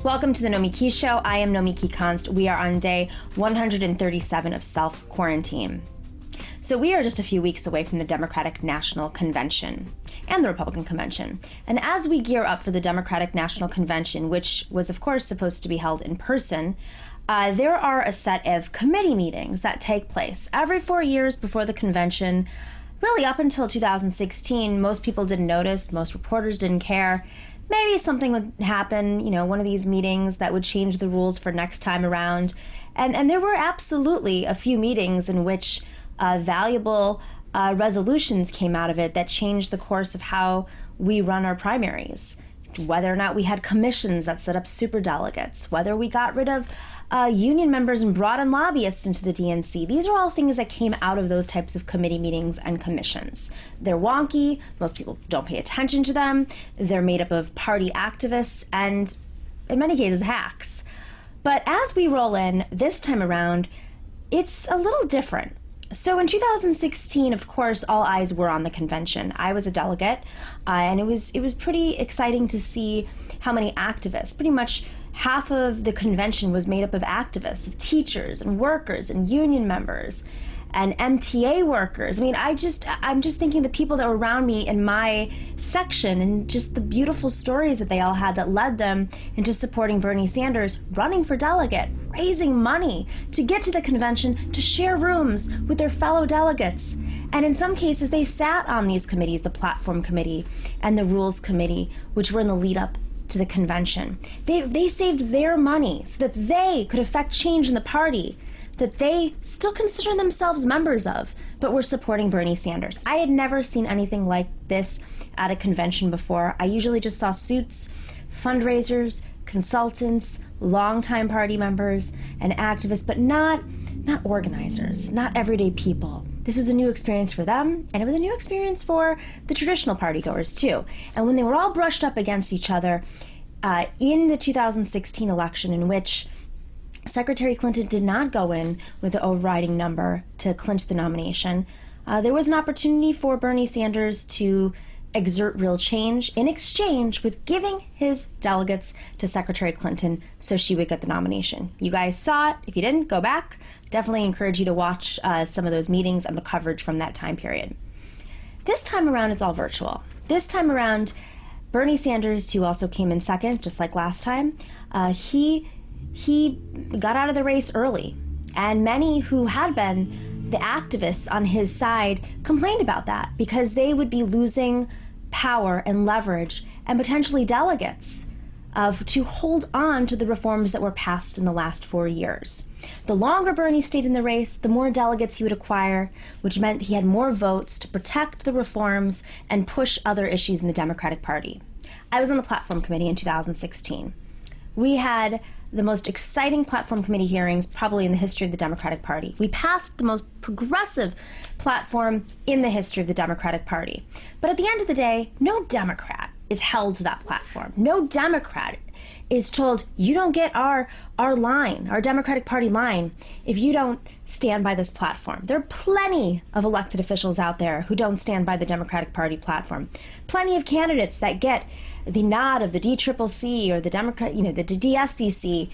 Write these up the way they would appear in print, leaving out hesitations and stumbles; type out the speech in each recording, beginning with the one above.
Welcome to the Nomiki Show. I am Nomiki Konst. We are on day 137 of self-quarantine. So we are just a few weeks away from the Democratic National Convention and the Republican Convention. And as we gear up for the Democratic National Convention, which was of course supposed to be held in person, there are a set of committee meetings that take place every 4 years before the convention. Really up until 2016, most people didn't notice, most reporters didn't care. Maybe something would happen, one of these meetings that would change the rules for next time around. And there were absolutely a few meetings in which valuable resolutions came out of it that changed the course of how we run our primaries. Whether or not we had commissions that set up superdelegates, whether we got rid of union members and brought in lobbyists into the DNC. These are all things that came out of those types of committee meetings and commissions. They're wonky. Most people don't pay attention to them. They're made up of party activists and, in many cases, hacks. But as we roll in this time around, it's a little different. So in 2016, of course, all eyes were on the convention. I was a delegate, and it was pretty exciting to see how many activists, pretty much half of the convention was made up of activists, of teachers and workers and union members and MTA workers. I mean, I'm just thinking the people that were around me in my section and just the beautiful stories that they all had that led them into supporting Bernie Sanders, running for delegate, raising money to get to the convention, to share rooms with their fellow delegates. And in some cases, they sat on these committees, the Platform Committee and the Rules Committee, which were in the lead up to the convention. They saved their money so that they could affect change in the party that they still consider themselves members of, but were supporting Bernie Sanders. I had never seen anything like this at a convention before. I usually just saw suits, fundraisers, consultants, longtime party members, and activists, but not organizers, not everyday people. This was a new experience for them, and it was a new experience for the traditional party goers too. And when they were all brushed up against each other in the 2016 election, in which Secretary Clinton did not go in with the overriding number to clinch the nomination, there was an opportunity for Bernie Sanders to exert real change in exchange with giving his delegates to Secretary Clinton so she would get the nomination. You guys saw it. If you didn't, go back. Definitely encourage you to watch some of those meetings and the coverage from that time period. This time around, it's all virtual. This time around, Bernie Sanders, who also came in second, just like last time, he got out of the race early. And many who had been the activists on his side complained about that because they would be losing power and leverage and potentially delegates to hold on to the reforms that were passed in the last 4 years. The longer Bernie stayed in the race, the more delegates he would acquire, which meant he had more votes to protect the reforms and push other issues in the Democratic Party. I was on the Platform Committee in 2016. We had the most exciting Platform Committee hearings probably in the history of the Democratic Party. We passed the most progressive platform in the history of the Democratic Party. But at the end of the day, no Democrat is held to that platform. No Democrat is told, you don't get our line, our Democratic Party line, if you don't stand by this platform. There are plenty of elected officials out there who don't stand by the Democratic Party platform. Plenty of candidates that get the nod of the DCCC or the Democrat, the DSCC,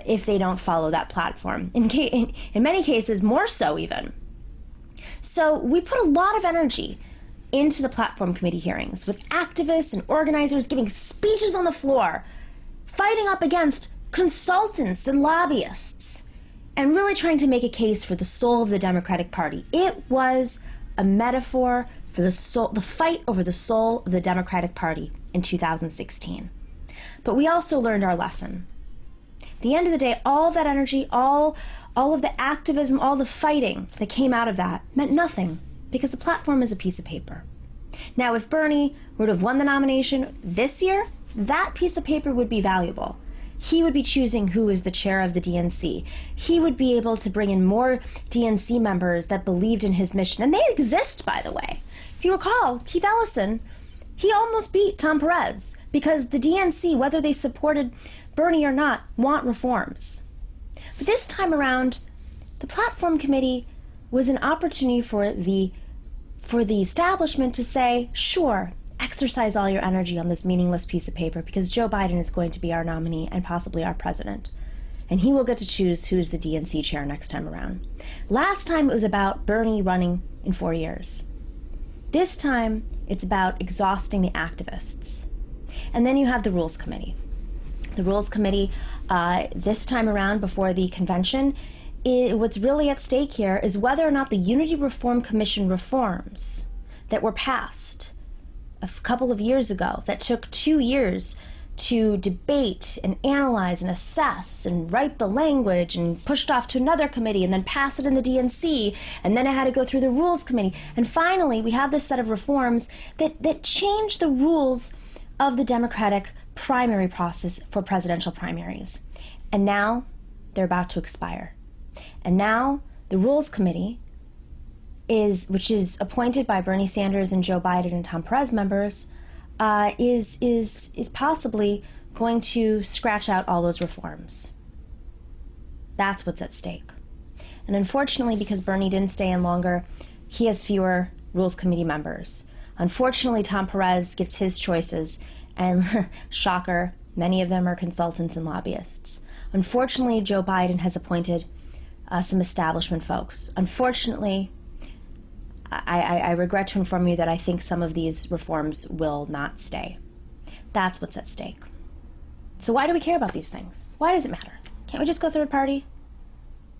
if they don't follow that platform. In many cases, more so even. So we put a lot of energy into the Platform Committee hearings with activists and organizers giving speeches on the floor, fighting up against consultants and lobbyists, and really trying to make a case for the soul of the Democratic Party. It was a metaphor for the fight over the soul of the Democratic Party in 2016. But we also learned our lesson. At the end of the day, all of that energy, all of the activism, all the fighting that came out of that meant nothing because the platform is a piece of paper. Now, if Bernie would have won the nomination this year, that piece of paper would be valuable. He would be choosing who is the chair of the DNC. He would be able to bring in more DNC members that believed in his mission. And they exist, by the way. If you recall, Keith Ellison, he almost beat Tom Perez because the DNC, whether they supported Bernie or not, want reforms. But this time around, the Platform Committee was an opportunity for the establishment to say, sure, exercise all your energy on this meaningless piece of paper, because Joe Biden is going to be our nominee and possibly our president. And he will get to choose who's the DNC chair next time around. Last time it was about Bernie running in 4 years. This time it's about exhausting the activists. And then you have the Rules Committee. The Rules Committee, this time around before the convention, what's really at stake here is whether or not the Unity Reform Commission reforms that were passed a couple of years ago, that took 2 years to debate and analyze and assess and write the language and pushed off to another committee and then pass it in the DNC, and then it had to go through the Rules Committee. And finally, we have this set of reforms that change the rules of the Democratic primary process for presidential primaries. And now they're about to expire. And now the Rules Committee, which is appointed by Bernie Sanders and Joe Biden and Tom Perez members, is possibly going to scratch out all those reforms. That's what's at stake. And unfortunately, because Bernie didn't stay in longer, he has fewer Rules Committee members. Unfortunately, Tom Perez gets his choices, and shocker, many of them are consultants and lobbyists. Unfortunately, Joe Biden has appointed some establishment folks. Unfortunately, I regret to inform you that I think some of these reforms will not stay. That's what's at stake. So why do we care about these things? Why does it matter? Can't we just go third party?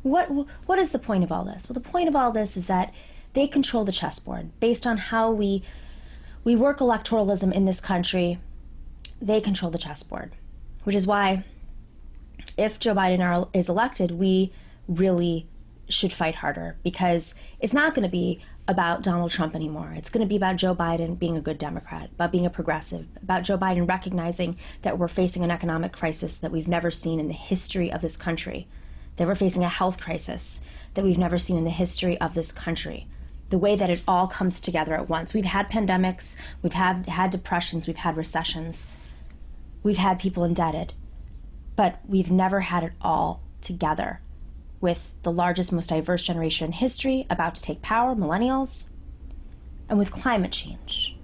What is the point of all this? Well, the point of all this is that they control the chessboard. Based on how we work electoralism in this country, they control the chessboard. Which is why, if Joe Biden is elected, we really should fight harder, because it's not going to be about Donald Trump anymore. It's going to be about Joe Biden being a good Democrat, about being a progressive, about Joe Biden recognizing that we're facing an economic crisis that we've never seen in the history of this country, that we're facing a health crisis that we've never seen in the history of this country. The way that it all comes together at once. We've had pandemics, we've had depressions, we've had recessions, we've had people indebted, but we've never had it all together, with the largest, most diverse generation in history about to take power, millennials, and with climate change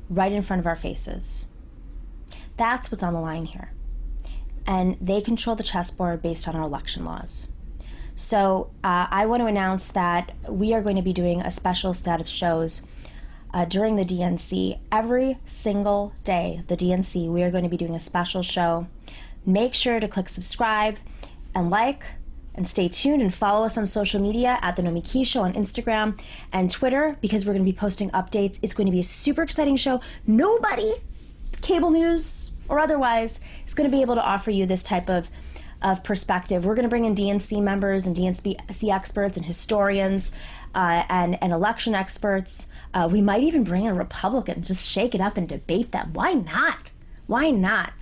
right in front of our faces. That's what's on the line here. And they control the chessboard based on our election laws. So I want to announce that we are going to be doing a special set of shows during the DNC. Every single day, the DNC, we are going to be doing a special show. Make sure to click subscribe and like, and stay tuned and follow us on social media at The Nomiki Show on Instagram and Twitter, because we're going to be posting updates. It's going to be a super exciting show. Nobody, cable news or otherwise, is going to be able to offer you this type of perspective. We're going to bring in DNC members and DNC experts and historians and election experts. We might even bring in a Republican, just shake it up and debate them. Why not? Why not?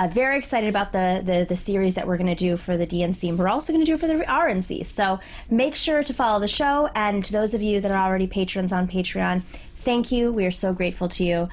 Very excited about the series that we're going to do for the DNC, and we're also going to do it for the RNC. So make sure to follow the show, and to those of you that are already patrons on Patreon, thank you. We are so grateful to you.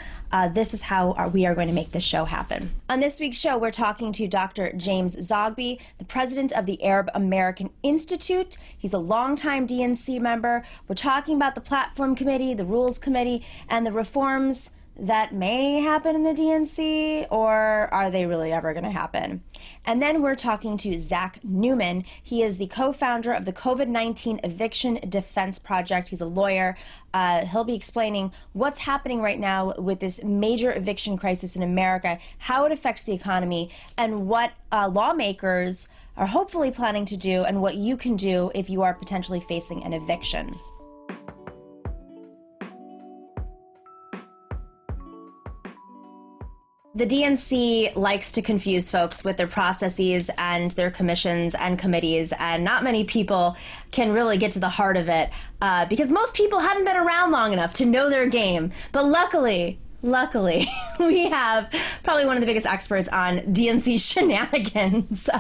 This is how we are going to make this show happen. On this week's show, we're talking to Dr. James Zogby, the president of the Arab American Institute. He's a longtime DNC member. We're talking about the Platform Committee, the Rules Committee, and the reforms that may happen in the DNC, or are they really ever going to happen? And then we're talking to Zach Newman. He is the co-founder of the COVID-19 Eviction Defense Project. He's a lawyer. He'll be explaining what's happening right now with this major eviction crisis in America, how it affects the economy, and what lawmakers are hopefully planning to do, and what you can do if you are potentially facing an eviction. The DNC likes to confuse folks with their processes and their commissions and committees, and not many people can really get to the heart of it because most people haven't been around long enough to know their game. But luckily, we have probably one of the biggest experts on DNC shenanigans,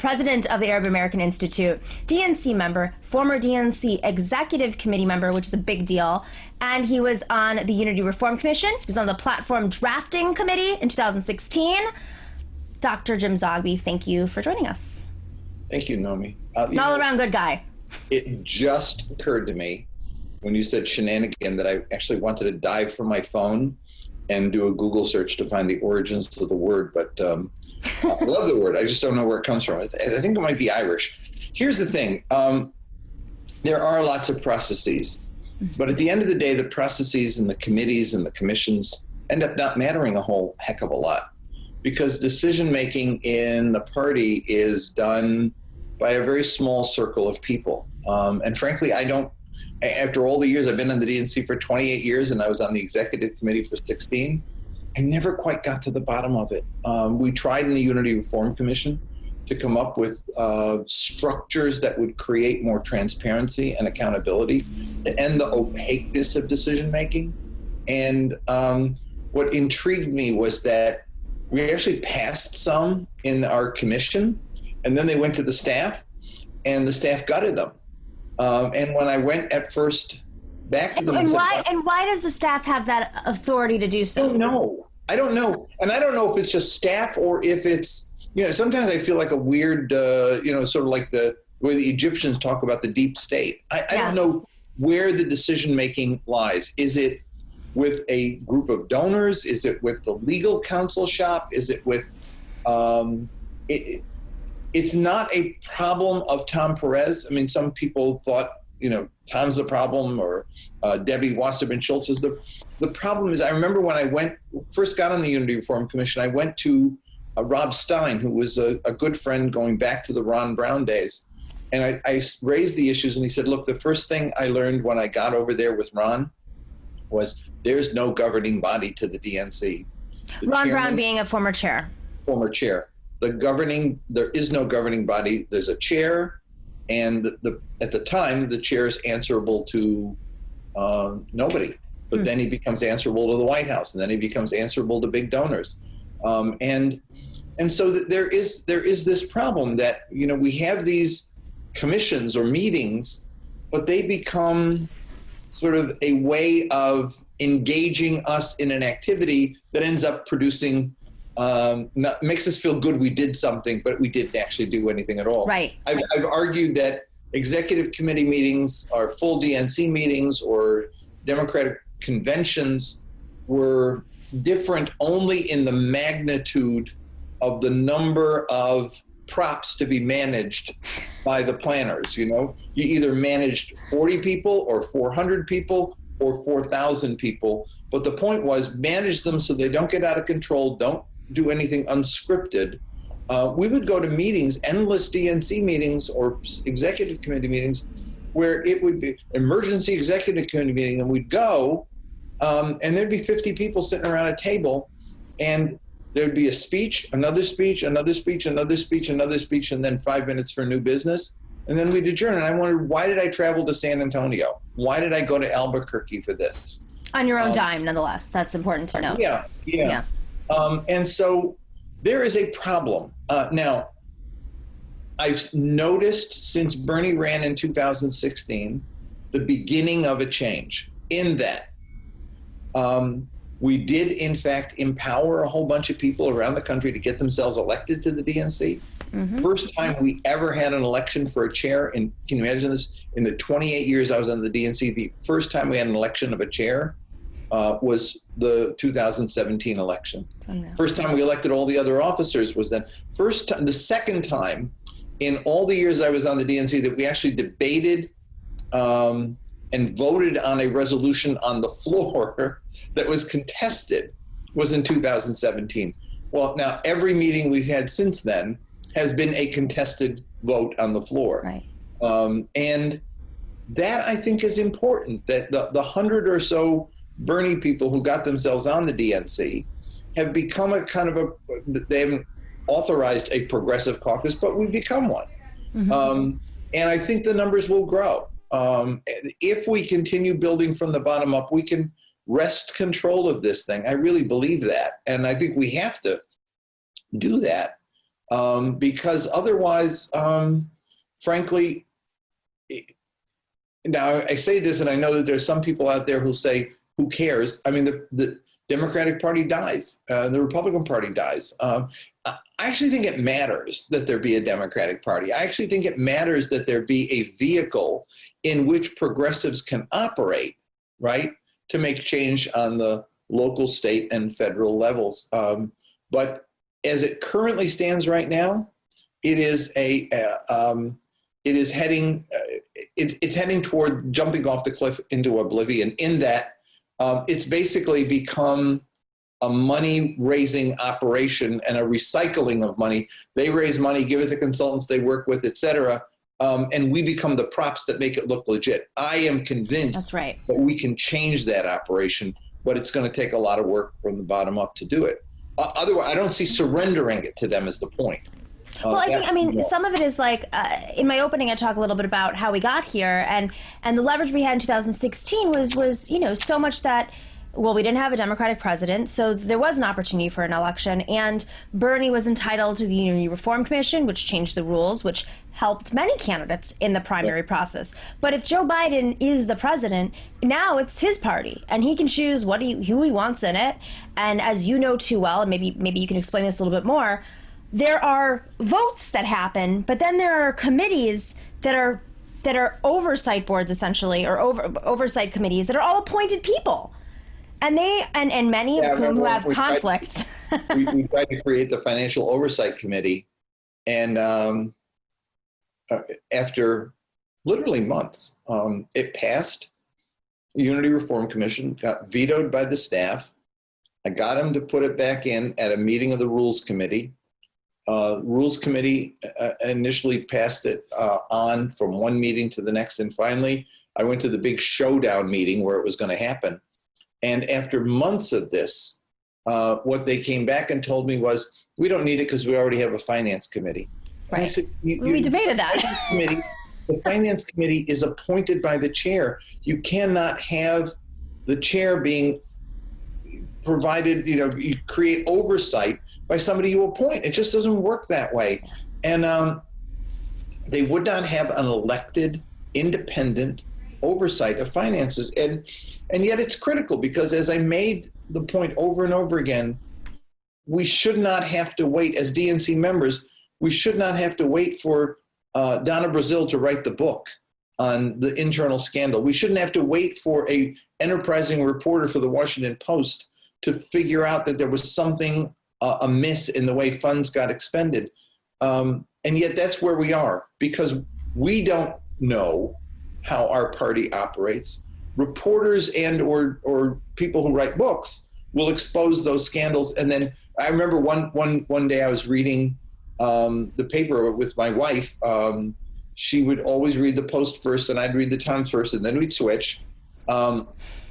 president of the Arab American Institute, DNC member, former DNC executive committee member, which is a big deal, and he was on the Unity Reform Commission. He was on the Platform Drafting Committee in 2016. Dr. Jim Zogby, thank you for joining us. Thank you, Nomi. An all-around good guy. It just occurred to me when you said shenanigan that I actually wanted to dive for my phone and do a Google search to find the origins of the word. But I love the word. I just don't know where it comes from. I think it might be Irish. Here's the thing. There are lots of processes. But at the end of the day, the processes and the committees and the commissions end up not mattering a whole heck of a lot, because decision-making in the party is done by a very small circle of people. And frankly, after all the years, I've been on the DNC for 28 years, and I was on the executive committee for 16, I never quite got to the bottom of it. We tried in the Unity Reform Commission to come up with structures that would create more transparency and accountability to end the opaqueness of decision-making. And what intrigued me was that we actually passed some in our commission, and then they went to the staff, and the staff gutted them. And when I went at first back to them and why does the staff have that authority to do so? I don't know. And I don't know if it's just staff or if it's, sometimes I feel like a weird, sort of like the way the Egyptians talk about the deep state. I don't know where the decision-making lies. Is it with a group of donors? Is it with the legal counsel shop? Is it with, it's not a problem of Tom Perez. I mean, some people thought, Tom's the problem, or Debbie Wasserman Schultz is the problem. Is I remember when I first got on the Unity Reform Commission, I went to Rob Stein, who was a good friend going back to the Ron Brown days. And I raised the issues, and he said, look, the first thing I learned when I got over there with Ron was there's no governing body to the DNC. Ron Brown being a former chair. Former chair. There is no governing body. There's a chair, and at the time, the chair is answerable to nobody. But then he becomes answerable to the White House, and then he becomes answerable to big donors. And so there is this problem that, we have these commissions or meetings, but they become sort of a way of engaging us in an activity that ends up producing, makes us feel good we did something, but we didn't actually do anything at all. Right. I've argued that executive committee meetings or full DNC meetings or Democratic conventions were different only in the magnitude of the number of props to be managed by the planners. You either managed 40 people or 400 people or 4,000 people. But the point was, manage them so they don't get out of control, don't do anything unscripted. We would go to meetings, endless DNC meetings or executive committee meetings, where it would be emergency executive committee meeting, and we'd go, and there'd be 50 people sitting around a table, and there'd be a speech, another speech, another speech, another speech, another speech, and then 5 minutes for new business. And then we'd adjourn. And I wondered, why did I travel to San Antonio? Why did I go to Albuquerque for this? On your own dime, nonetheless. That's important to note. Yeah. And so there is a problem. Now, I've noticed since Bernie ran in 2016, the beginning of a change in that we did, in fact, empower a whole bunch of people around the country to get themselves elected to the DNC. Mm-hmm. First time we ever had an election for a chair, and can you imagine this? In the 28 years I was on the DNC, the first time we had an election of a chair was the 2017 election. First time we elected all the other officers was then. The second time in all the years I was on the DNC that we actually debated and voted on a resolution on the floor that was contested was in 2017. Well, now every meeting we've had since then has been a contested vote on the floor. Right. And that, I think, is important, that the 100 or so Bernie people who got themselves on the DNC have become a kind of they haven't authorized a progressive caucus, but we've become one. Mm-hmm. And I think the numbers will grow. If we continue building from the bottom up, we can wrest control of this thing. I really believe that. And I think we have to do that because otherwise, frankly, now I say this, and I know that there's some people out there who say, who cares? I mean, the Democratic Party dies, the Republican Party dies. I actually think it matters that there be a Democratic Party. I actually think it matters that there be a vehicle in which progressives can operate, right, to make change on the local, state, and federal levels. But as it currently stands right now, it is it's heading toward jumping off the cliff into oblivion. In that, it's basically become a money-raising operation and a recycling of money. They raise money, give it to consultants they work with, et cetera, and we become the props that make it look legit. I am convinced that's right. that we can change that operation, but it's going to take a lot of work from the bottom up to do it. Otherwise, I don't see surrendering it to them as the point. Well, I mean, some of it is like, in my opening, I talk a little bit about how we got here, and the leverage we had in 2016 was, you know, so much that, well, we didn't have a Democratic president, so there was an opportunity for an election, and Bernie was entitled to the Unity Reform Commission, which changed the rules, which helped many candidates in the primary process. But if Joe Biden is the president, now it's his party, and he can choose who he wants in it. And as you know too well, and maybe you can explain this a little bit more, there are votes that happen, but then there are committees that are oversight boards, essentially, or oversight committees that are all appointed people. And many of whom have conflicts. We tried to create the Financial Oversight Committee, and after literally months, it passed. The Unity Reform Commission got vetoed by the staff. I got them to put it back in at a meeting of the Rules Committee. Rules Committee initially passed it on from one meeting to the next, and finally, I went to the big showdown meeting where it was going to happen. And after months of this, what they came back and told me was, we don't need it because we already have a finance committee. Right. I said, we debated that. The finance committee is appointed by the chair. You cannot have the chair being provided, you create oversight by somebody you appoint. It just doesn't work that way. And they would not have an elected, independent oversight of finances. And yet it's critical, because as I made the point over and over again, we should not have to wait, as DNC members, we should not have to wait for Donna Brazile to write the book on the internal scandal. We shouldn't have to wait for a enterprising reporter for the Washington Post to figure out that there was something amiss in the way funds got expended. And yet that's where we are, because we don't know how our party operates. Reporters and or people who write books will expose those scandals. And then I remember one day I was reading the paper with my wife. She would always read the Post first, and I'd read the Times first, and then we'd switch.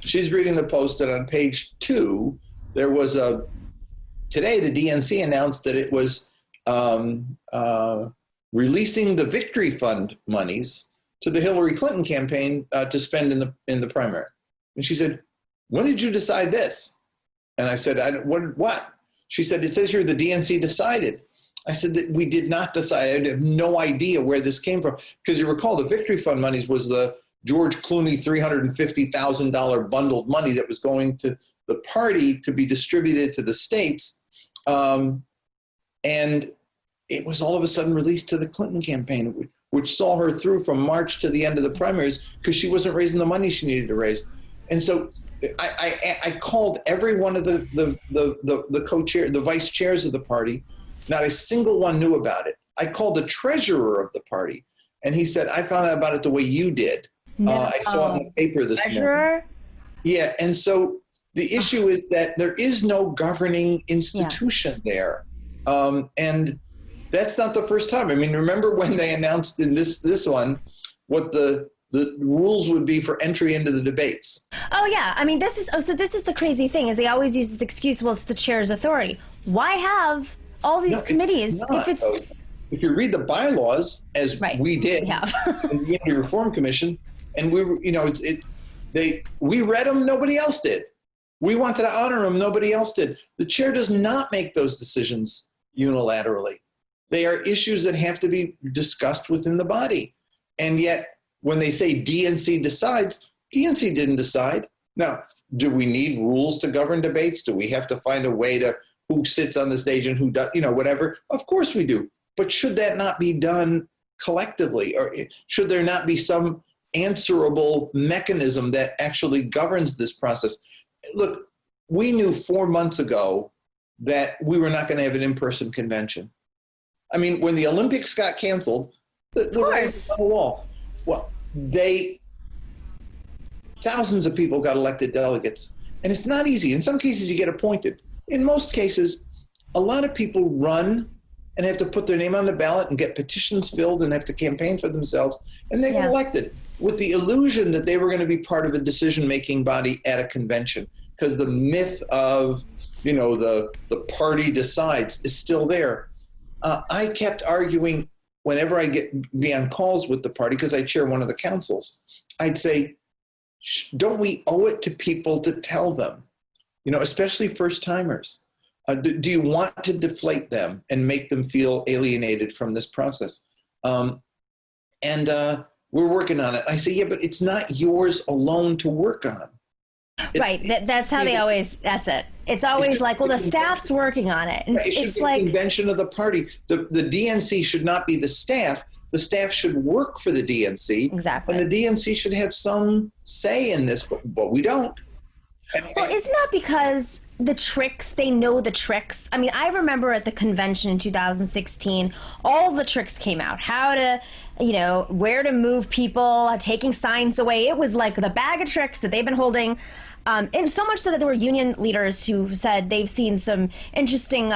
She's reading the Post, and on page 2, there was today the DNC announced that it was releasing the Victory Fund monies to the Hillary Clinton campaign to spend in the primary. And she said, when did you decide this? And I said, what? She said, it says here the DNC decided. I said that we did not decide. I have no idea where this came from. Because you recall the Victory Fund monies was the George Clooney $350,000 bundled money that was going to the party to be distributed to the states. And it was all of a sudden released to the Clinton campaign, which saw her through from March to the end of the primaries because she wasn't raising the money she needed to raise. And so I called every one of the co-chair, the vice chairs of the party. Not a single one knew about it. I called the treasurer of the party, and he said, I found out about it the way you did. No. I saw it in the paper this morning. Yeah, and so the issue is that there is no governing institution there. And that's not the first time. I mean, remember when they announced in this one what the rules would be for entry into the debates? Oh, yeah. I mean, this is the crazy thing, is they always use this excuse, well, it's the chair's authority. Why have all these committees if you read the bylaws, as we did in the Unity Reform Commission, and we read them, nobody else did. We wanted to honor them, nobody else did. The chair does not make those decisions unilaterally. They are issues that have to be discussed within the body. And yet, when they say DNC decides, DNC didn't decide. Now, do we need rules to govern debates? Do we have to find a way to who sits on the stage and who does, whatever. Of course we do. But should that not be done collectively? Or should there not be some answerable mechanism that actually governs this process? Look, we knew 4 months ago that we were not going to have an in-person convention. I mean, when the Olympics got canceled, the writing was on the wall. Well, thousands of people got elected delegates, and it's not easy. In some cases, you get appointed. In most cases, a lot of people run and have to put their name on the ballot and get petitions filled and have to campaign for themselves, and they get elected with the illusion that they were going to be part of a decision-making body at a convention, because the myth of, the party decides is still there. I kept arguing whenever I be on calls with the party, because I chair one of the councils, I'd say, don't we owe it to people to tell them, especially first-timers? Do you want to deflate them and make them feel alienated from this process? We're working on it. I say, yeah, but it's not yours alone to work on. Right. That's how that's it. It's always like, well, the staff's working on it. And it's like convention of the party. The DNC should not be the staff. The staff should work for the DNC. Exactly. And the DNC should have some say in this, but we don't. Well, isn't that because they know the tricks? I mean, I remember at the convention in 2016, all the tricks came out. How to, where to move people, taking signs away. It was like the bag of tricks that they've been holding. And so much so that there were union leaders who said they've seen some interesting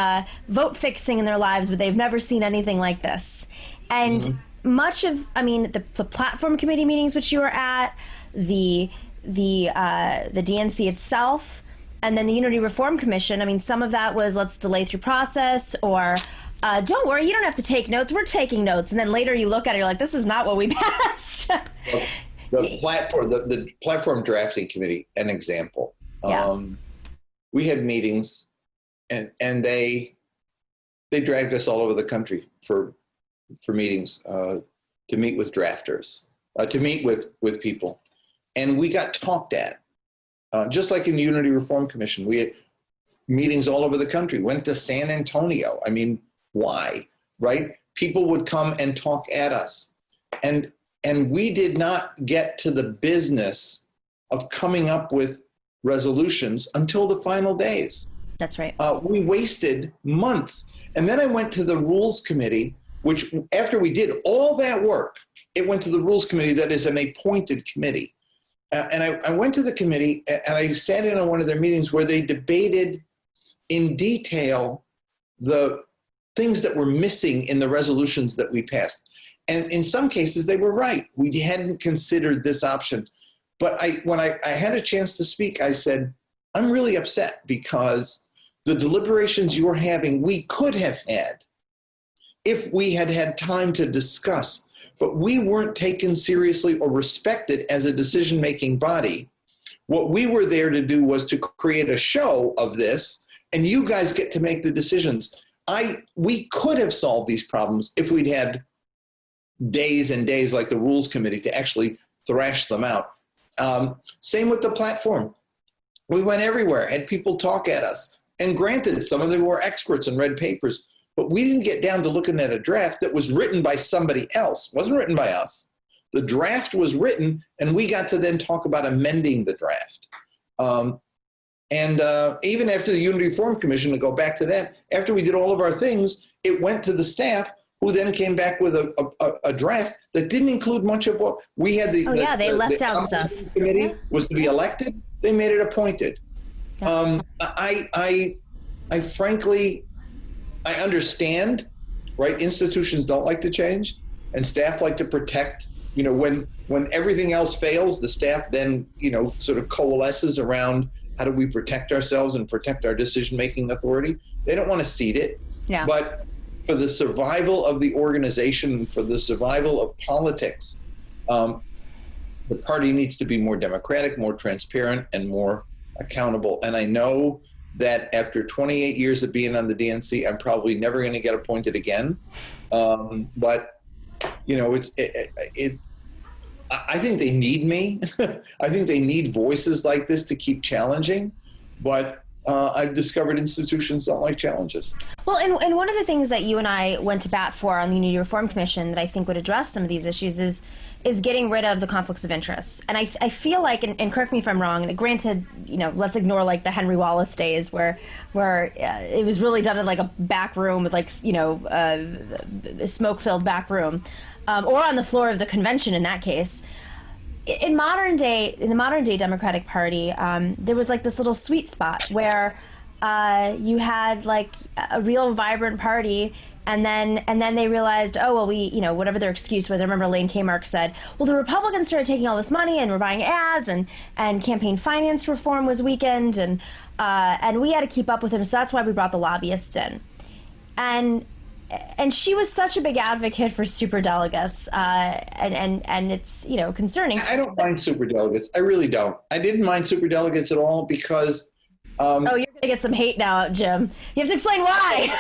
vote fixing in their lives, but they've never seen anything like this. And much of, the platform committee meetings which you were at, the DNC itself, and then the Unity Reform Commission, some of that was let's delay through process, or don't worry, you don't have to take notes, we're taking notes. And then later you look at it, you're like, this is not what we passed. The platform drafting committee, an example. We had meetings and they dragged us all over the country for meetings to meet with drafters, to meet with people. And we got talked at, just like in the Unity Reform Commission. We had meetings all over the country, went to San Antonio. Why, right? People would come and talk at us. And we did not get to the business of coming up with resolutions until the final days. That's right. We wasted months. And then I went to the Rules Committee, which after we did all that work, it went to the Rules Committee that is an appointed committee. And I went to the committee and I sat in on one of their meetings where they debated in detail the things that were missing in the resolutions that we passed. And in some cases, they were right. We hadn't considered this option. But when I had a chance to speak, I said, I'm really upset because the deliberations you're having, we could have had if we had had time to discuss. But we weren't taken seriously or respected as a decision-making body. What we were there to do was to create a show of this, and you guys get to make the decisions. We could have solved these problems if we'd had days and days like the Rules Committee to actually thrash them out. Same with the platform. We went everywhere, had people talk at us. And granted, some of them were experts and read papers, but we didn't get down to looking at a draft that was written by somebody else. It wasn't written by us. The draft was written, and we got to then talk about amending the draft. Even after the Unity Reform Commission, to go back to that, after we did all of our things, it went to the staff, who then came back with a draft that didn't include much of what we had. They left out stuff. Committee was to be elected. They made it appointed. I frankly, I understand, right? Institutions don't like to change, and staff like to protect. When everything else fails, the staff then sort of coalesces around how do we protect ourselves and protect our decision-making authority. They don't want to cede it, but for the survival of the organization, for the survival of politics, the party needs to be more democratic, more transparent, and more accountable. And I know that after 28 years of being on the DNC, I'm probably never going to get appointed again. But I think they need me. I think they need voices like this to keep challenging. But I've discovered institutions don't like challenges. Well, and one of the things that you and I went to bat for on the Unity Reform Commission that I think would address some of these issues is getting rid of the conflicts of interest. And I feel like, and correct me if I'm wrong, and granted, let's ignore like the Henry Wallace days where it was really done in like a back room with like, a smoke-filled back room, or on the floor of the convention in that case. In the modern day Democratic Party, there was like this little sweet spot where you had like a real vibrant party, and then they realized, oh well, we whatever their excuse was. I remember Elaine Kmark said, well, the Republicans started taking all this money and were buying ads, and campaign finance reform was weakened, and we had to keep up with them, so that's why we brought the lobbyists in, and she was such a big advocate for superdelegates, and it's concerning. I don't mind superdelegates. I really don't. I didn't mind superdelegates at all because. Oh, you're gonna get some hate now, Jim. You have to explain why.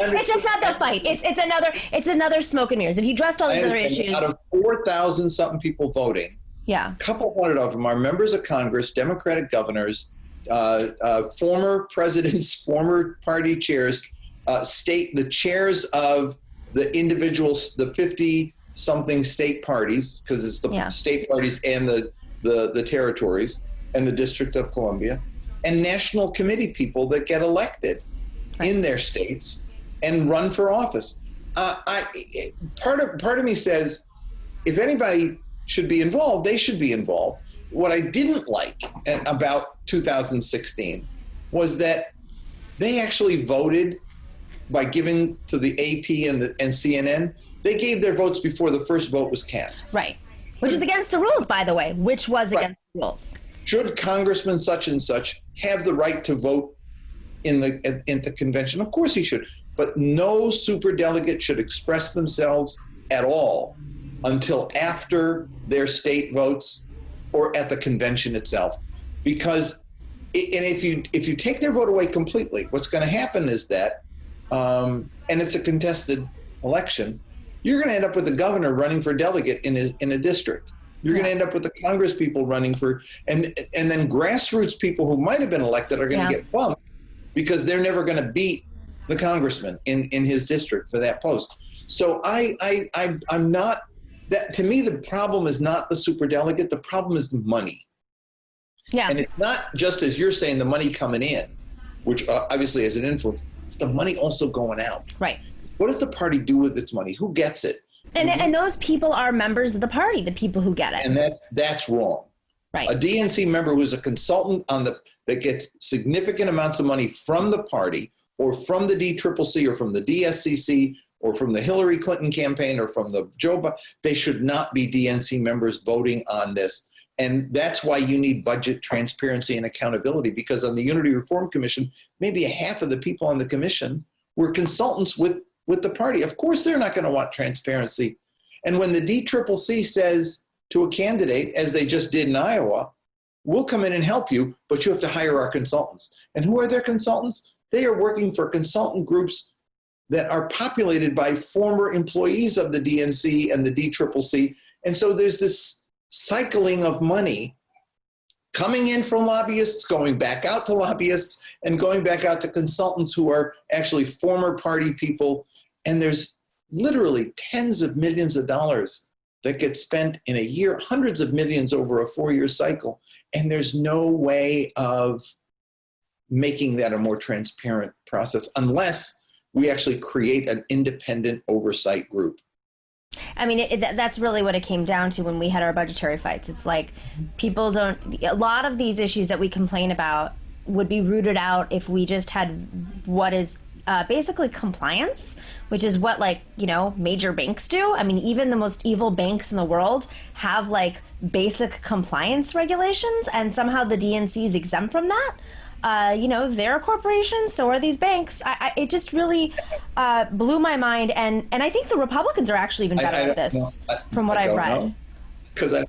It's just not the fight. It's another smoke and mirrors. If you addressed all these other issues. Out of 4,000 something people voting, yeah, a couple hundred of them are members of Congress, Democratic governors, former presidents, former party chairs. The chairs of the individuals, the 50-something state parties, because it's the state parties and the territories and the District of Columbia, and national committee people that get elected in their states and run for office. Part of me says, if anybody should be involved, they should be involved. What I didn't like about 2016 was that they actually voted by giving to the AP and CNN. They gave their votes before the first vote was cast. Right. Which is against the rules, by the way, which was against the rules. Should Congressman such and such have the right to vote in the convention? Of course he should. But no superdelegate should express themselves at all until after their state votes or at the convention itself. Because if you take their vote away completely, what's going to happen is that and it's a contested election, you're going to end up with the governor running for delegate in a district. You're going to end up with the Congress people running for, and then grassroots people who might have been elected are going to get bumped because they're never going to beat the congressman in his district for that post. So I'm not, that to me the problem is not the superdelegate, the problem is the money. Yeah. And it's not just, as you're saying, the money coming in, which obviously has an influence. It's the money also going out. Right. What does the party do with its money? Who gets it? And those people are members of the party, the people who get it. And that's wrong. Right. A DNC member who's a consultant that gets significant amounts of money from the party or from the DCCC or from the DSCC or from the Hillary Clinton campaign or from the Joe Biden, they should not be DNC members voting on this. And that's why you need budget transparency and accountability, because on the Unity Reform Commission, maybe a half of the people on the commission were consultants with the party. Of course, they're not going to want transparency. And when the DCCC says to a candidate, as they just did in Iowa, we'll come in and help you, but you have to hire our consultants. And who are their consultants? They are working for consultant groups that are populated by former employees of the DNC and the DCCC. And so there's this cycling of money coming in from lobbyists, going back out to lobbyists, and going back out to consultants who are actually former party people. And there's literally tens of millions of dollars that get spent in a year, hundreds of millions over a 4-year cycle. And there's no way of making that a more transparent process unless we actually create an independent oversight group. I mean, that's really what it came down to when we had our budgetary fights. It's like people don't, a lot of these issues that we complain about would be rooted out if we just had what is basically compliance, which is what major banks do. I mean, even the most evil banks in the world have basic compliance regulations, and somehow the DNC is exempt from that. They're a corporation, so are these banks. It just really blew my mind, and I think the Republicans are actually even better at this, from what I've read. Because I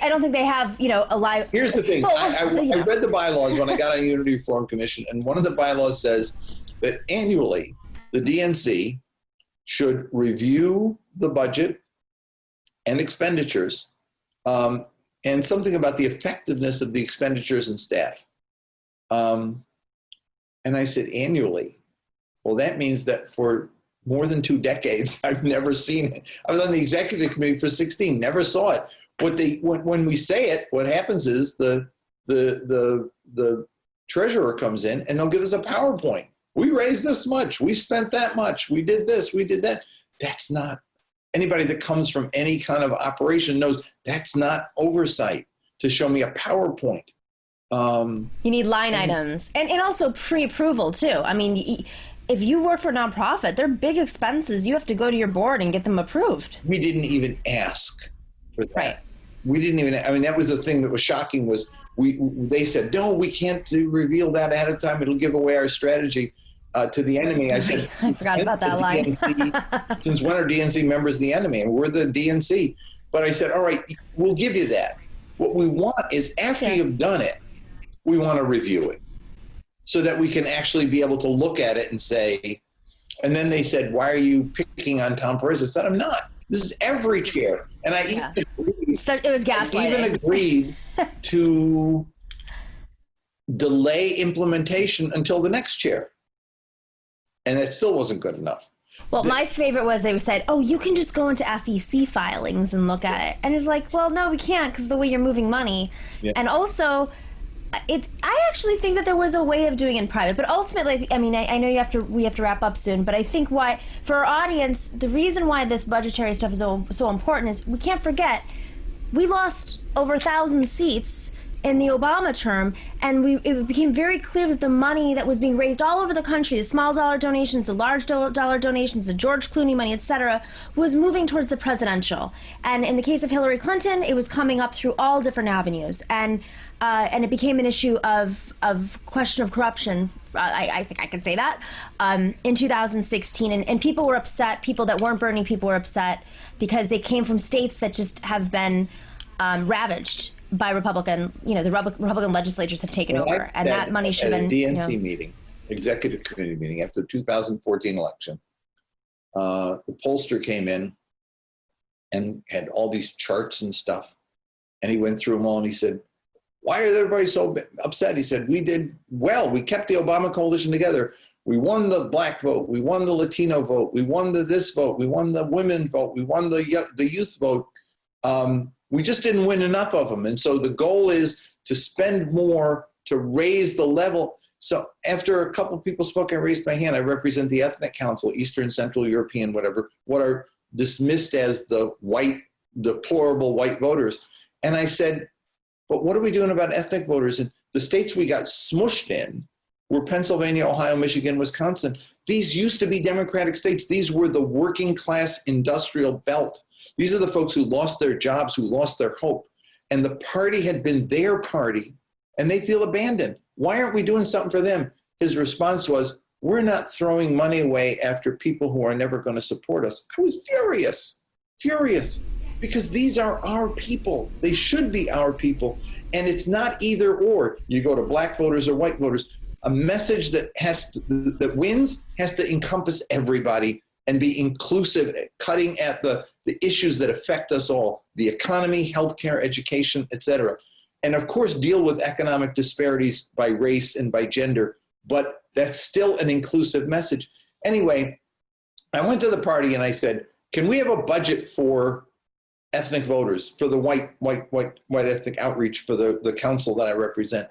don't think they have, a live. Here's the thing. I read the bylaws when I got on Unity Reform Commission, and one of the bylaws says that annually the DNC should review the budget and expenditures, and something about the effectiveness of the expenditures and staff. And I said, annually. Well, that means that for more than 2 decades, I've never seen it. I was on the executive committee for 16, never saw it. When we say it, what happens is the treasurer comes in and they'll give us a PowerPoint. We raised this much, we spent that much, we did this, we did that. That's not, anybody that comes from any kind of operation knows that's not oversight, to show me a PowerPoint. You need line items and also pre-approval too. I mean, if you work for a nonprofit, they're big expenses. You have to go to your board and get them approved. We didn't even ask for that. Right. We didn't even, I mean, that was the thing that was shocking was they said, no, we can't reveal that ahead of time. It'll give away our strategy to the enemy. I said, I forgot about that line. Since when are DNC members the enemy? And we're the DNC. But I said, all right, we'll give you that. What we want is after you've done it, we want to review it so that we can actually be able to look at it and say, and then they said, why are you picking on Tom Perez? I said, I'm not. This is every chair. And I even agreed, so it was gaslighting. I even agreed to delay implementation until the next chair. And that still wasn't good enough. Well, my favorite was they said, oh, you can just go into FEC filings and look at it. And it's like, well, no, we can't because the way you're moving money. Yeah. And also, I actually think that there was a way of doing it in private, but ultimately, I mean, I know we have to wrap up soon, but I think for our audience, the reason why this budgetary stuff is so important is we can't forget we lost over 1,000 seats in the Obama term, and it became very clear that the money that was being raised all over the country, the small dollar donations, the large dollar donations, the George Clooney money, etc., was moving towards the presidential. And in the case of Hillary Clinton, it was coming up through all different avenues, and it became an issue of question of corruption. I think I can say that in 2016, and people were upset. People that weren't Bernie people were upset because they came from states that just have been ravaged by Republican, the Republican legislatures have taken over, and that money should have been. At a DNC meeting, executive committee meeting after the 2014 election, the pollster came in and had all these charts and stuff, and he went through them all and he said, why is everybody so upset? He said, we did well. We kept the Obama coalition together. We won the black vote. We won the Latino vote. We won this vote. We won the women vote. We won the youth vote. We just didn't win enough of them. And so the goal is to spend more to raise the level. So after a couple of people spoke, I raised my hand. I represent the Ethnic Council, Eastern, Central European, whatever, what are dismissed as the deplorable white voters. And I said, but what are we doing about ethnic voters? And the states we got smushed in were Pennsylvania, Ohio, Michigan, Wisconsin. These used to be Democratic states. These were the working class industrial belt. These are the folks who lost their jobs, who lost their hope. And the party had been their party, and they feel abandoned. Why aren't we doing something for them? His response was, we're not throwing money away after people who are never going to support us. I was furious, because these are our people. They should be our people. And it's not either or. You go to black voters or white voters. A message that wins has to encompass everybody and be inclusive, cutting at the issues that affect us all, the economy, healthcare, education, et cetera. And of course, deal with economic disparities by race and by gender, but that's still an inclusive message. Anyway, I went to the party and I said, can we have a budget for ethnic voters, for the white ethnic outreach for the council that I represent?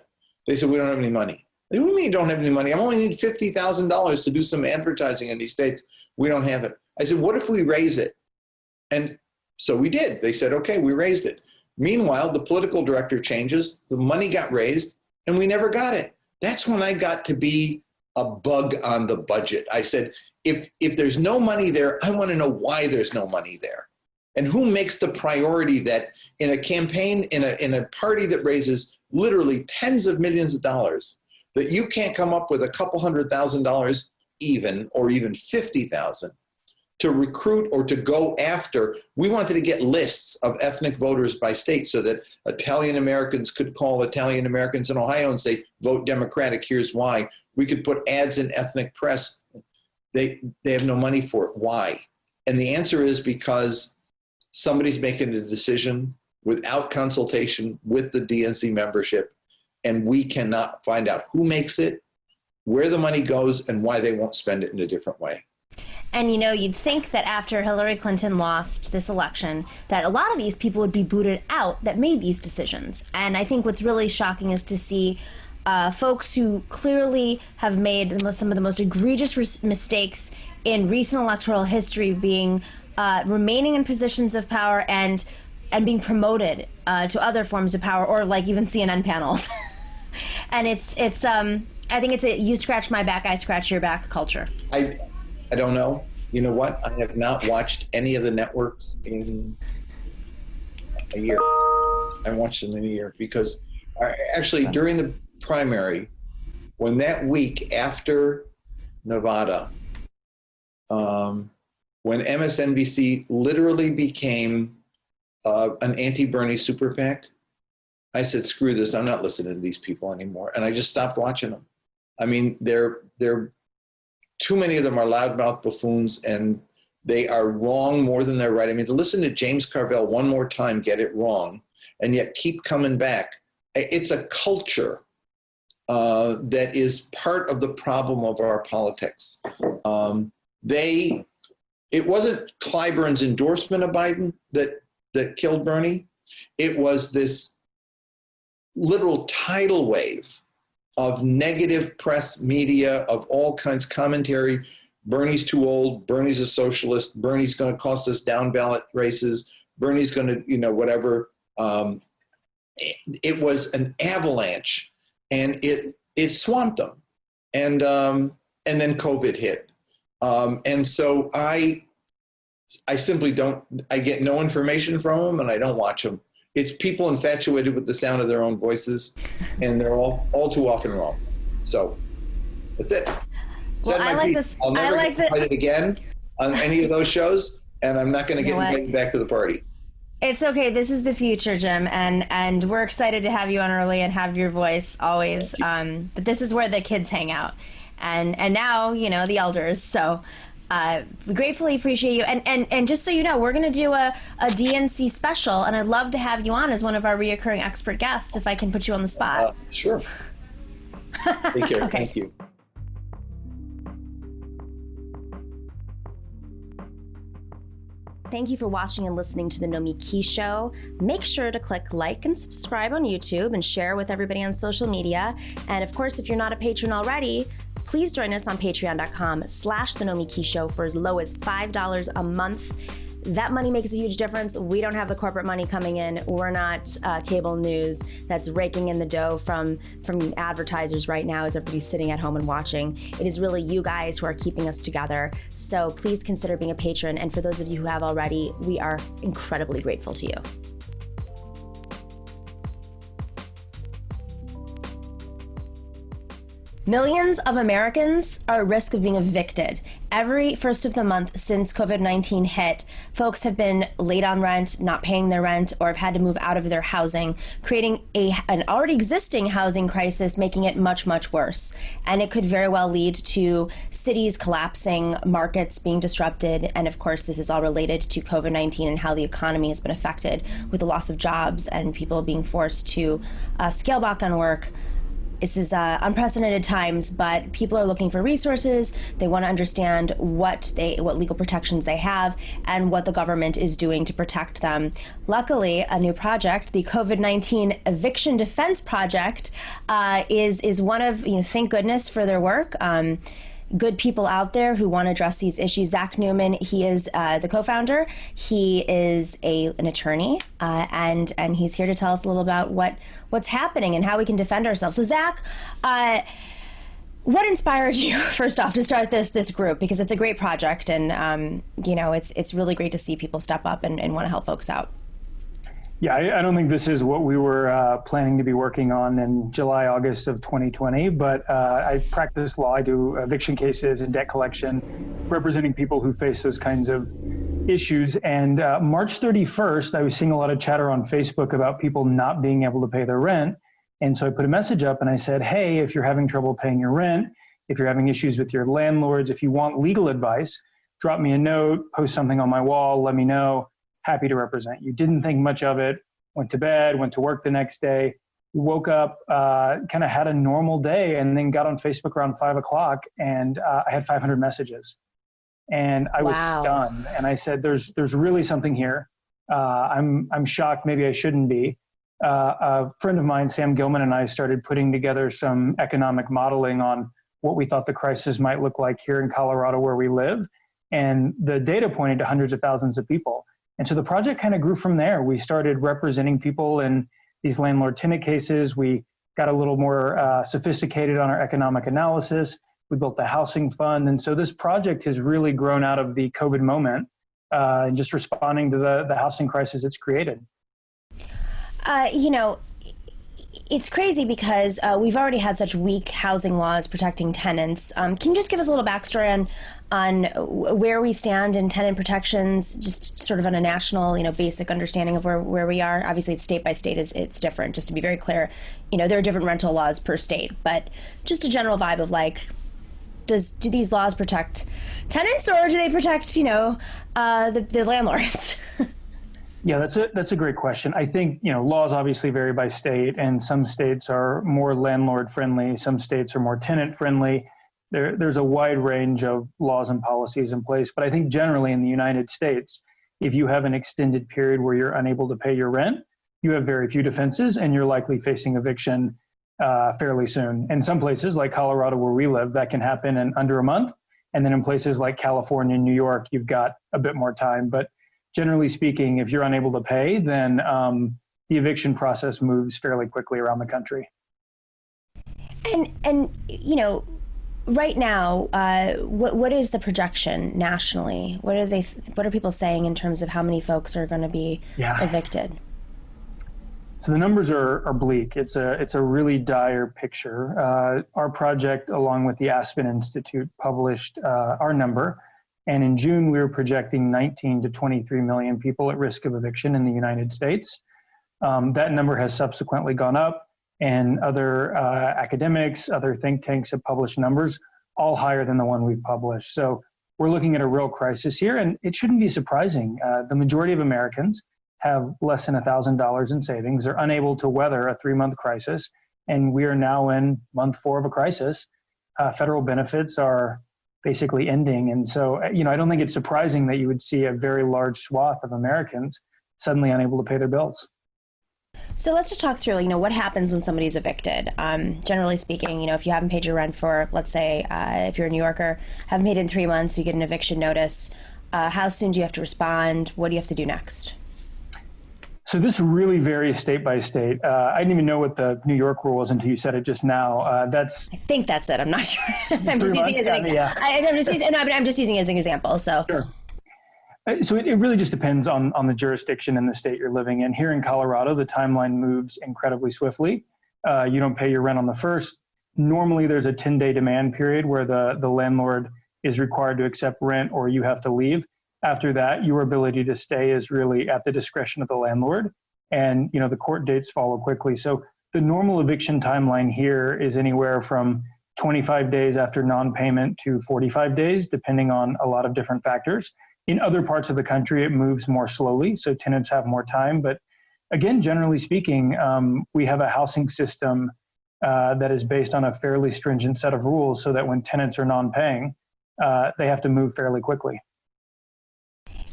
They said, we don't have any money. What do you mean you don't have any money? I only need $50,000 to do some advertising in these states. We don't have it. I said, what if we raise it? And so we did. They said, okay, we raised it. Meanwhile, the political director changes, the money got raised, and we never got it. That's when I got to be a bug on the budget. I said, if there's no money there, I want to know why there's no money there. And who makes the priority that in a campaign, in a party that raises literally tens of millions of dollars, that you can't come up with a couple $100,000 even, or even 50,000 to recruit or to go after. We wanted to get lists of ethnic voters by state so that Italian Americans could call Italian Americans in Ohio and say, vote Democratic, here's why. We could put ads in ethnic press. They have no money for it. Why? And the answer is because somebody's making a decision without consultation with the DNC membership. and we cannot find out who makes it, where the money goes, and why they won't spend it in a different way. And, you know, you'd think that after Hillary Clinton lost this election, that a lot of these people would be booted out that made these decisions. And I think what's really shocking is to see folks who clearly have made some of the most egregious mistakes in recent electoral history being remaining in positions of power and being promoted to other forms of power, or like even CNN panels. And it's I think it's a you scratch my back, I scratch your back culture. I don't know. You know what? I have not watched any of the networks in a year. I haven't watched them in a year because actually during the primary, when that week after Nevada, when MSNBC literally became an anti-Bernie super PAC, I said, screw this, I'm not listening to these people anymore. And I just stopped watching them. I mean, they're too many of them are loudmouth buffoons, and they are wrong more than they're right. I mean, to listen to James Carville one more time get it wrong, and yet keep coming back. It's a culture that is part of the problem of our politics. It wasn't Clyburn's endorsement of Biden that killed Bernie. It was this literal tidal wave of negative press media of all kinds, commentary. Bernie's too old. Bernie's a socialist. Bernie's going to cost us down ballot races. Bernie's going to, whatever. It was an avalanche, and it swamped them. And then COVID hit. And so I simply don't, I get no information from them, and I don't watch them. It's people infatuated with the sound of their own voices, and they're all too often wrong. So that's it. Well, I like this. I'll never get invited again on any of those shows, and I'm not going to get invited back to the party. It's okay. This is the future, Jim, and we're excited to have you on early and have your voice always. But this is where the kids hang out, and now the elders. So. We gratefully appreciate you. And just so you know, we're going to do a DNC special, and I'd love to have you on as one of our reoccurring expert guests if I can put you on the spot. Sure. Take care. Okay. Thank you. Thank you for watching and listening to the Nomiki Show. Make sure to click like and subscribe on YouTube and share with everybody on social media. And of course, if you're not a patron already, please join us on patreon.com/The Nomiki Show for as low as $5 a month. That money makes a huge difference. We don't have the corporate money coming in. We're not cable news that's raking in the dough from advertisers right now as everybody's sitting at home and watching. It is really you guys who are keeping us together. So please consider being a patron. And for those of you who have already, we are incredibly grateful to you. Millions of Americans are at risk of being evicted. Every first of the month since COVID-19 hit, folks have been late on rent, not paying their rent, or have had to move out of their housing, creating an already existing housing crisis, making it much, much worse. And it could very well lead to cities collapsing, markets being disrupted, and of course, this is all related to COVID-19 and how the economy has been affected with the loss of jobs and people being forced to scale back on work. This is unprecedented times, but people are looking for resources. They want to understand what legal protections they have and what the government is doing to protect them. Luckily, a new project, the COVID-19 Eviction Defense project, is one of, thank goodness for their work. Good people out there who want to address these issues. Zach Newman, he is the co-founder. He is an attorney, and he's here to tell us a little about what's happening and how we can defend ourselves. So Zach, what inspired you, first off, to start this group? Because it's a great project, and it's really great to see people step up and want to help folks out. Yeah, I don't think this is what we were planning to be working on in July, August of 2020, but I practice law. I do eviction cases and debt collection, representing people who face those kinds of issues. And March 31st, I was seeing a lot of chatter on Facebook about people not being able to pay their rent. And so I put a message up and I said, hey, if you're having trouble paying your rent, if you're having issues with your landlords, if you want legal advice, drop me a note, post something on my wall, let me know. Happy to represent you. Didn't think much of it, went to bed, went to work the next day. woke up, kind of had a normal day, and then got on Facebook around 5 o'clock, and I had 500 messages. And I was stunned. And I said, there's really something here. I'm shocked. Maybe I shouldn't be. A friend of mine, Sam Gilman, and I started putting together some economic modeling on what we thought the crisis might look like here in Colorado where we live. And the data pointed to hundreds of thousands of people. And so the project kind of grew from there. We started representing people in these landlord-tenant cases. We got a little more sophisticated on our economic analysis. We built the housing fund. And so this project has really grown out of the COVID moment and just responding to the housing crisis it's created. You know, it's crazy because we've already had such weak housing laws protecting tenants. Can you just give us a little backstory on where we stand in tenant protections, just sort of on a national, basic understanding of where we are? Obviously, it's state by state, it's different. Just to be very clear, there are different rental laws per state, but just a general vibe of like, do these laws protect tenants or do they protect, the landlords? Yeah, that's a great question. I think, laws obviously vary by state, and some states are more landlord friendly. Some states are more tenant friendly. There's a wide range of laws and policies in place. But I think generally in the United States, if you have an extended period where you're unable to pay your rent, you have very few defenses and you're likely facing eviction fairly soon. In some places like Colorado where we live, that can happen in under a month. And then in places like California and New York, you've got a bit more time. But generally speaking, if you're unable to pay, then the eviction process moves fairly quickly around the country. And right now, what is the projection nationally? What are people saying in terms of how many folks are going to be evicted? So the numbers are bleak. It's a really dire picture. Our project, along with the Aspen Institute, published our number. And in June, we were projecting 19 to 23 million people at risk of eviction in the United States. That number has subsequently gone up, and other academics, other think tanks have published numbers all higher than the one we've published. So we're looking at a real crisis here, and it shouldn't be surprising. The majority of Americans have less than $1,000 in savings. They're unable to weather a 3-month crisis, and we are now in month 4 of a crisis. Federal benefits are basically ending. And so, I don't think it's surprising that you would see a very large swath of Americans suddenly unable to pay their bills. So let's just talk through, what happens when somebody's evicted. Generally speaking, if you haven't paid your rent for, let's say, if you're a New Yorker, haven't paid in 3 months, you get an eviction notice. How soon do you have to respond? What do you have to do next? So this really varies state by state. I didn't even know what the New York rule was until you said it just now. I think that's it. I'm not sure. I'm just using it as an example. Yeah. I'm just using it as an example. So. Sure. So it really just depends on the jurisdiction and the state you're living in. Here in Colorado, the timeline moves incredibly swiftly. You don't pay your rent on the 1st. Normally, there's a 10-day demand period where the landlord is required to accept rent or you have to leave. After that, your ability to stay is really at the discretion of the landlord. And, the court dates follow quickly. So the normal eviction timeline here is anywhere from 25 days after non-payment to 45 days, depending on a lot of different factors. In other parts of the country, it moves more slowly, so tenants have more time. But again, generally speaking, we have a housing system that is based on a fairly stringent set of rules so that when tenants are non-paying, they have to move fairly quickly.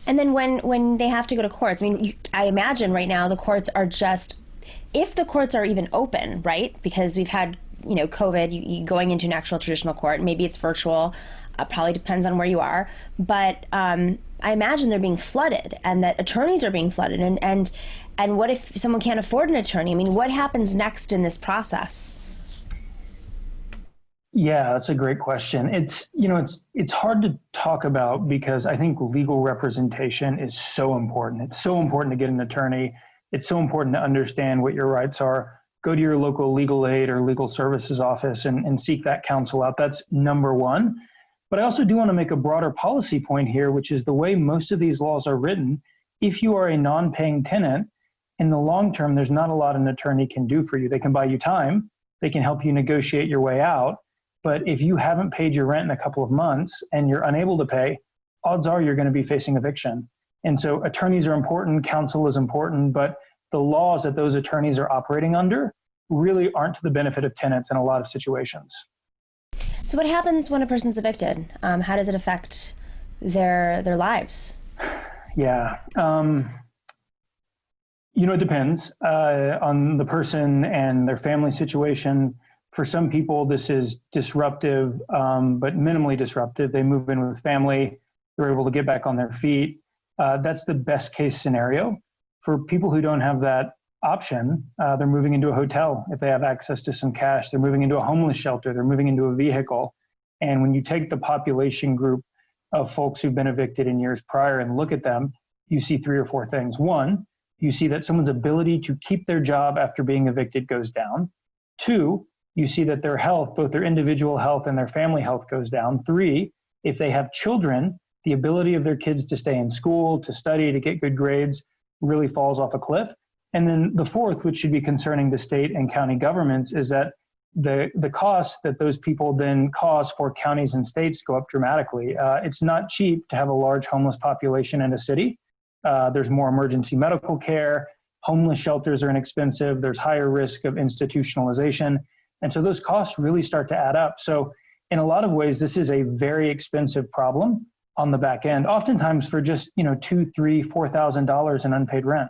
And then when they have to go to courts, I imagine right now the courts are just, if the courts are even open, right? Because we've had, COVID, you going into an actual traditional court, maybe it's virtual, probably depends on where you are. But I imagine they're being flooded and that attorneys are being flooded. And what if someone can't afford an attorney? What happens next in this process? Yeah, that's a great question. It's hard to talk about because I think legal representation is so important. It's so important to get an attorney. It's so important to understand what your rights are. Go to your local legal aid or legal services office and seek that counsel out. That's number one. But I also do want to make a broader policy point here, which is the way most of these laws are written. If you are a non-paying tenant, in the long term, there's not a lot an attorney can do for you. They can buy you time. They can help you negotiate your way out. But if you haven't paid your rent in a couple of months and you're unable to pay, odds are you're going to be facing eviction. And so attorneys are important, counsel is important, but the laws that those attorneys are operating under really aren't to the benefit of tenants in a lot of situations. So what happens when a person's evicted? How does it affect their lives? Yeah. It depends on the person and their family situation. For some people, this is disruptive, but minimally disruptive. They move in with family. They're able to get back on their feet. That's the best case scenario. For people who don't have that option, they're moving into a hotel. If they have access to some cash, they're moving into a homeless shelter. They're moving into a vehicle. And when you take the population group of folks who've been evicted in years prior and look at them, you see 3 or 4 things. One, you see that someone's ability to keep their job after being evicted goes down. 2, you see that their health, both their individual health and their family health, goes down. 3, if they have children, the ability of their kids to stay in school, to study, to get good grades really falls off a cliff. And then the 4th, which should be concerning the state and county governments, is that the costs that those people then cause for counties and states go up dramatically. It's not cheap to have a large homeless population in a city. There's more emergency medical care. Homeless shelters are inexpensive. There's higher risk of institutionalization. And so those costs really start to add up. So in a lot of ways, this is a very expensive problem on the back end, oftentimes for just, $2,000, $3,000, $4,000 in unpaid rent.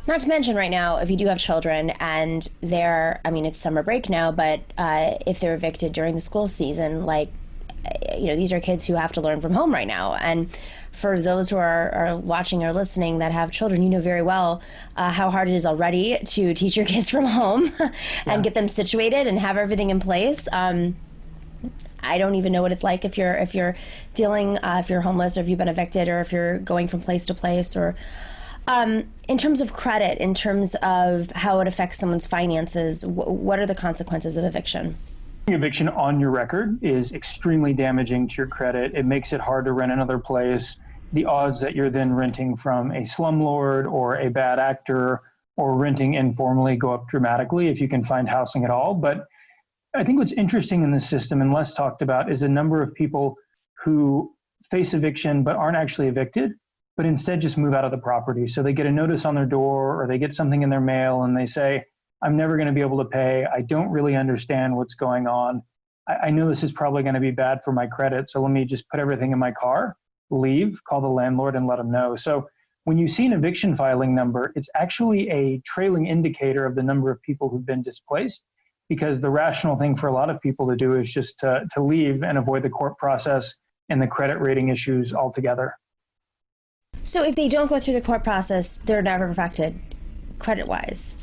Not to mention right now, if you do have children and it's summer break now, but if they're evicted during the school season, these are kids who have to learn from home right now. And for those who are watching or listening that have children, you know very well how hard it is already to teach your kids from home and get them situated and have everything in place. I don't even know what it's like if you're dealing, if you're homeless or if you've been evicted or if you're going from place to place or in terms of credit, in terms of how it affects someone's finances, what are the consequences of eviction? Eviction on your record is extremely damaging to your credit. It makes it hard to rent another place. The odds that you're then renting from a slumlord or a bad actor or renting informally go up dramatically if you can find housing at all. But I think what's interesting in this system and less talked about is a number of people who face eviction but aren't actually evicted, but instead just move out of the property. So they get a notice on their door or they get something in their mail and they say, I'm never going to be able to pay. I don't really understand what's going on. I know this is probably going to be bad for my credit, so let me just put everything in my car, leave, call the landlord and let them know. So when you see an eviction filing number, it's actually a trailing indicator of the number of people who've been displaced, because the rational thing for a lot of people to do is just to leave and avoid the court process and the credit rating issues altogether. So if they don't go through the court process, they're never affected credit-wise?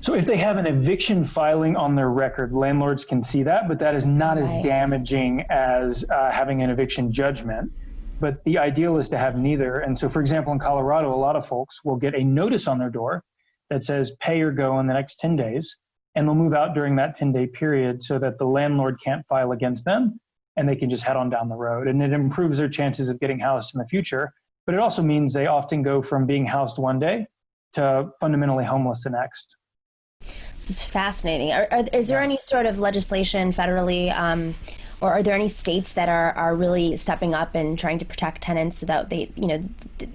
So if they have an eviction filing on their record, landlords can see that, but that is not as damaging as having an eviction judgment. But the ideal is to have neither. And so, for example, in Colorado, a lot of folks will get a notice on their door that says pay or go in the next 10 days, and they'll move out during that 10-day period so that the landlord can't file against them, and they can just head on down the road. And it improves their chances of getting housed in the future. But it also means they often go from being housed one day to fundamentally homeless the next. This is fascinating. Is there any sort of legislation federally, or are there any states that are really stepping up and trying to protect tenants so that they,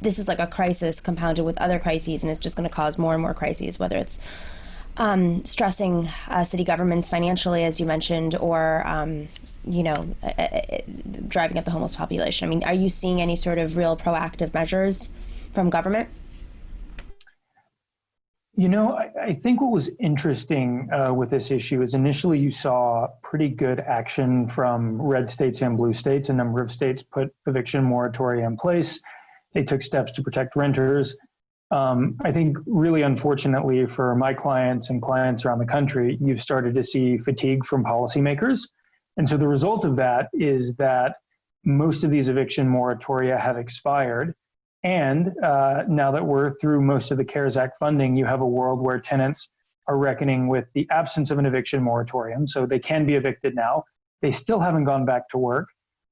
this is like a crisis compounded with other crises, and it's just going to cause more and more crises, whether it's stressing city governments financially, as you mentioned, or driving up the homeless population. I mean, are you seeing any sort of real proactive measures from government? I think what was interesting with this issue is initially you saw pretty good action from red states and blue states. A number of states put eviction moratoria in place. They took steps to protect renters. I think really unfortunately for my clients and clients around the country, you've started to see fatigue from policymakers. And so the result of that is that most of these eviction moratoria have expired. And now that we're through most of the CARES Act funding, you have a world where tenants are reckoning with the absence of an eviction moratorium. So they can be evicted now. They still haven't gone back to work.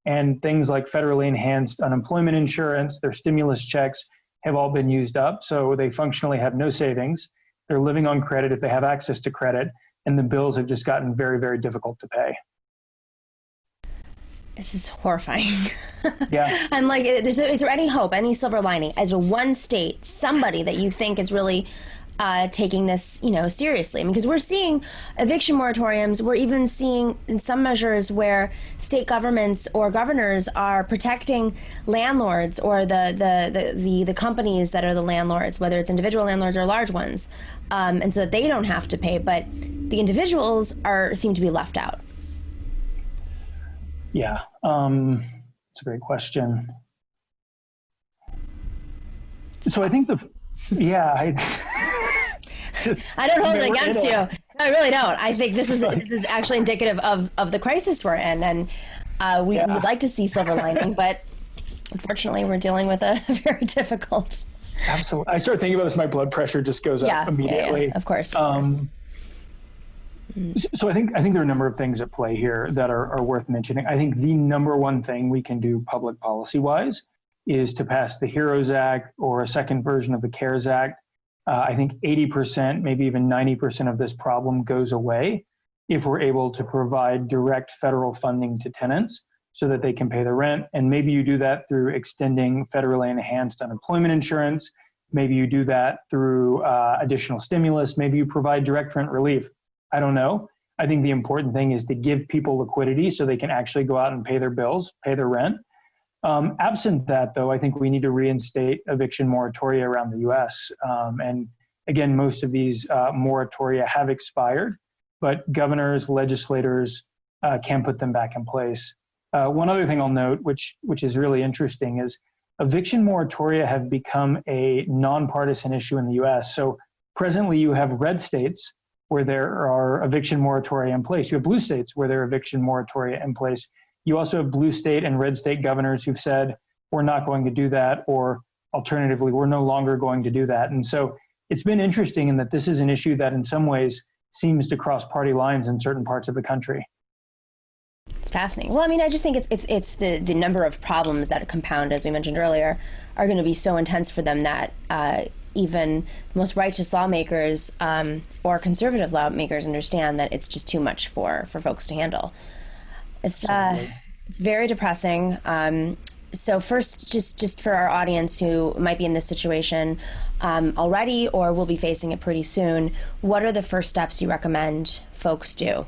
And things like federally enhanced unemployment insurance, their stimulus checks have all been used up. So they functionally have no savings. They're living on credit if they have access to credit. And the bills have just gotten very, very difficult to pay. This is horrifying. Yeah. And is there any hope, any silver lining? Is there one state, somebody that you think is really taking this, seriously. I mean, because we're seeing eviction moratoriums. We're even seeing in some measures where state governments or governors are protecting landlords or the companies that are the landlords, whether it's individual landlords or large ones, and so that they don't have to pay. But the individuals seem to be left out. Yeah, it's a great question. So I think I don't hold it against you. I really don't. I think this is actually indicative of the crisis we're in, and we would like to see silver lining, but unfortunately, we're dealing with a very difficult. Absolutely. I start thinking about this, my blood pressure just goes up immediately. Yeah, of course. So I think there are a number of things at play here that are worth mentioning. I think the number one thing we can do public policy-wise is to pass the HEROES Act or a second version of the CARES Act. I think 80%, maybe even 90% of this problem goes away if we're able to provide direct federal funding to tenants so that they can pay the rent. And maybe you do that through extending federally enhanced unemployment insurance. Maybe you do that through additional stimulus. Maybe you provide direct rent relief. I don't know. I think the important thing is to give people liquidity so they can actually go out and pay their bills, pay their rent. Absent that, though, I think we need to reinstate eviction moratoria around the U.S. And again, most of these moratoria have expired, but governors, legislators can put them back in place. One other thing I'll note, which is really interesting, is eviction moratoria have become a nonpartisan issue in the U.S. So presently, you have red states where there are eviction moratoria in place. You have blue states where there are eviction moratoria in place. You also have blue state and red state governors who've said, we're not going to do that, or alternatively, we're no longer going to do that. And so it's been interesting in that this is an issue that in some ways seems to cross party lines in certain parts of the country. It's fascinating. Well, I mean, I just think it's the number of problems that compound, as we mentioned earlier, are going to be so intense for them that even the most righteous lawmakers or conservative lawmakers understand that it's just too much for folks to handle. It's very depressing. So first, just for our audience who might be in this situation already or will be facing it pretty soon, what are the first steps you recommend folks do?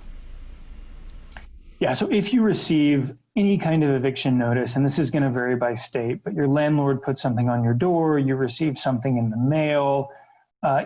Yeah, so if you receive any kind of eviction notice, and this is going to vary by state, but your landlord put something on your door, you receive something in the mail,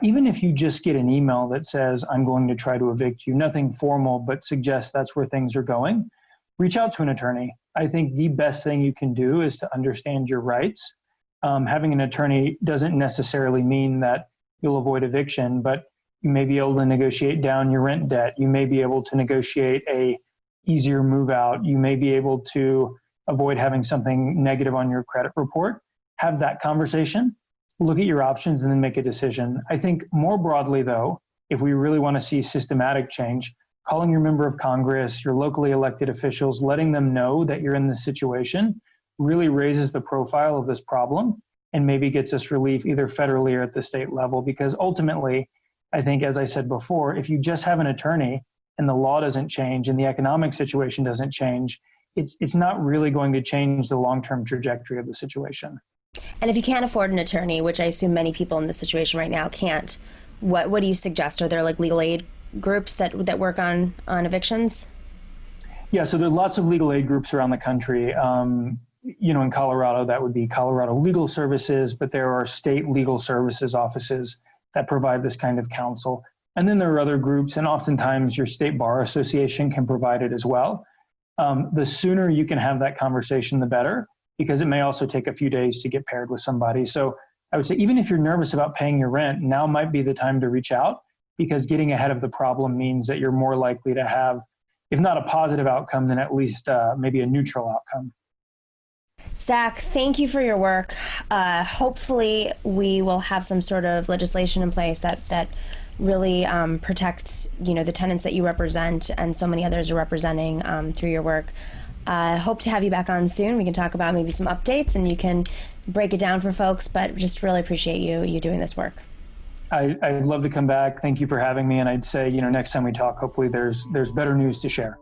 even if you just get an email that says, I'm going to try to evict you, nothing formal, but suggests that's where things are going, reach out to an attorney. I think the best thing you can do is to understand your rights. Having an attorney doesn't necessarily mean that you'll avoid eviction, but you may be able to negotiate down your rent debt. You may be able to negotiate a easier move out. You may be able to avoid having something negative on your credit report. Have that conversation, look at your options, and then make a decision. I think more broadly, though, if we really want to see systematic change, calling your member of Congress, your locally elected officials, letting them know that you're in this situation really raises the profile of this problem and maybe gets us relief either federally or at the state level. Because ultimately, I think, as I said before, if you just have an attorney and the law doesn't change and the economic situation doesn't change, it's not really going to change the long-term trajectory of the situation. And if you can't afford an attorney, which I assume many people in this situation right now can't, what do you suggest? Are there like legal aid groups that work on evictions? Yeah, so there are lots of legal aid groups around the country. In Colorado, that would be Colorado Legal Services, but there are state legal services offices that provide this kind of counsel. And then there are other groups, and oftentimes your state bar association can provide it as well. The sooner you can have that conversation, the better, because it may also take a few days to get paired with somebody. So I would say, even if you're nervous about paying your rent, now might be the time to reach out, because getting ahead of the problem means that you're more likely to have, if not a positive outcome, then at least maybe a neutral outcome. Zach, thank you for your work. Hopefully we will have some sort of legislation in place that really protects, the tenants that you represent and so many others are representing through your work. Hope to have you back on soon. We can talk about maybe some updates and you can break it down for folks, but just really appreciate you doing this work. I'd love to come back. Thank you for having me. And I'd say, next time we talk, hopefully there's better news to share.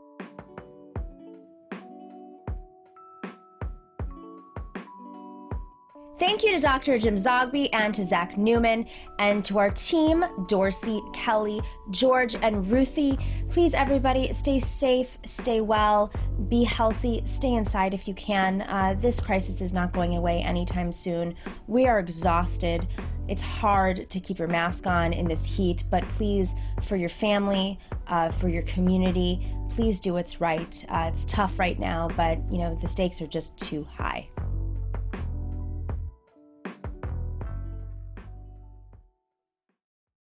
Thank Thank you to Dr. Jim Zogby and to Zach Newman, and to our team, Dorsey, Kelly, George, and Ruthie. Please, everybody, stay safe, stay well, be healthy, stay inside if you can. This crisis is not going away anytime soon. We are exhausted. It's hard to keep your mask on in this heat, but please, for your family, for your community, please do what's right. It's tough right now, but the stakes are just too high.